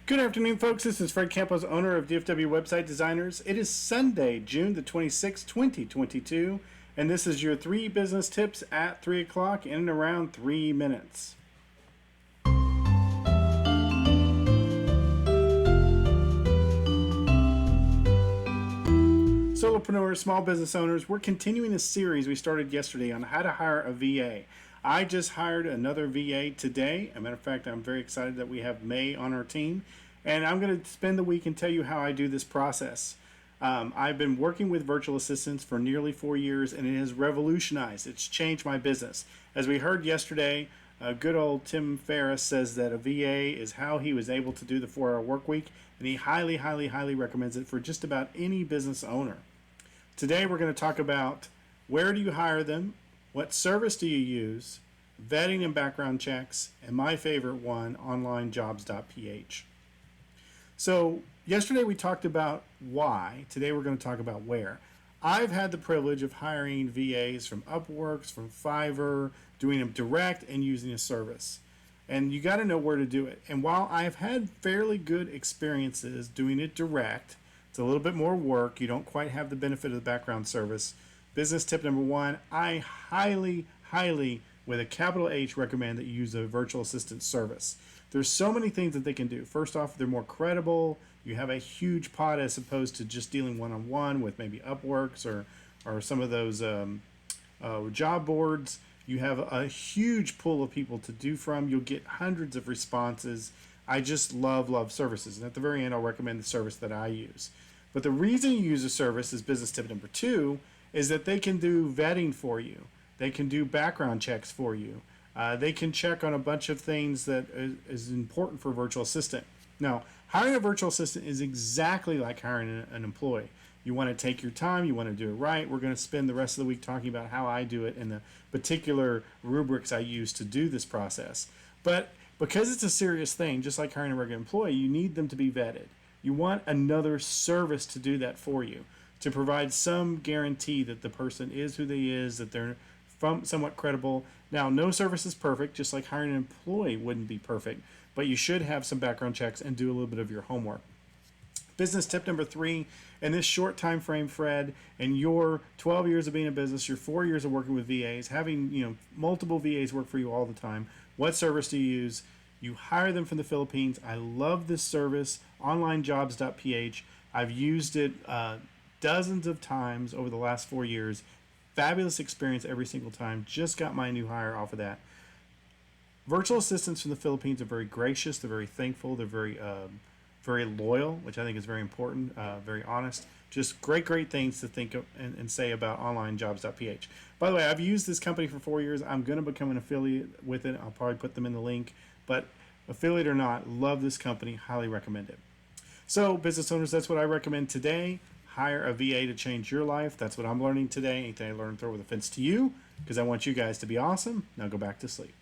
Good afternoon, folks. This is Fred Campos, owner of DFW Website Designers. It is Sunday, June the 26th, 2022, and this is your 3 business tips at 3 o'clock in and around 3 minutes. Solopreneurs, small business owners, we're continuing a series we started yesterday on how to hire a VA. I just hired another VA today. As a matter of fact, I'm very excited that we have May on our team, and I'm going to spend the week and tell you how I do this process. I've been working with virtual assistants for nearly 4 years, and it has revolutionized. It's changed my business. As we heard yesterday, good old Tim Ferriss says that a VA is how he was able to do the 4-hour work week, and he highly, highly, highly recommends it for just about any business owner. Today we're going to talk about where do you hire them, what service do you use, vetting and background checks, and my favorite one, OnlineJobs.ph. So yesterday we talked about why. Today we're going to talk about where. I've had the privilege of hiring VAs from Upworks, from Fiverr, doing them direct and using a service. And you got to know where to do it. And while I've had fairly good experiences doing it direct, it's a little bit more work. You don't quite have the benefit of the background service. Business tip number 1, I highly, highly, with a capital H, recommend that you use a virtual assistant service. There's so many things that they can do. First off, they're more credible. You have a huge pot as opposed to just dealing one-on-one with maybe Upworks or some of those job boards. You have a huge pool of people to do from. You'll get hundreds of responses. I just love services. And at the very end, I'll recommend the service that I use. But the reason you use a service is business tip number 2, is that they can do vetting for you. They can do background checks for you. They can check on a bunch of things that is important for a virtual assistant. Now, hiring a virtual assistant is exactly like hiring an employee. You want to take your time. You want to do it right. We're going to spend the rest of the week talking about how I do it and the particular rubrics I use to do this process. But because it's a serious thing, just like hiring a regular employee, you need them to be vetted. You want another service to do that for you, to provide some guarantee that the person is who they is, that they're somewhat credible. Now, no service is perfect, just like hiring an employee wouldn't be perfect, but you should have some background checks and do a little bit of your homework. Business tip number 3, in this short time frame, Fred, in your 12 years of being in business, your 4 years of working with VAs, having multiple VAs work for you all the time, what service do you use? You hire them from the Philippines. I love this service, OnlineJobs.ph. I've used it dozens of times over the last 4 years. Fabulous experience every single time. Just got my new hire off of that. Virtual assistants from the Philippines are very gracious. They're very thankful. They're very loyal, which I think is very important, very honest. Just great things to think of and say about OnlineJobs.ph. By the way, I've used this company for 4 years. I'm going to become an affiliate with it. I'll probably put them in the link. But affiliate or not, love this company. Highly recommend it. So, business owners, that's what I recommend today. Hire a VA to change your life. That's what I'm learning today. Anything I learn, throw with a fence to you, because I want you guys to be awesome. Now go back to sleep.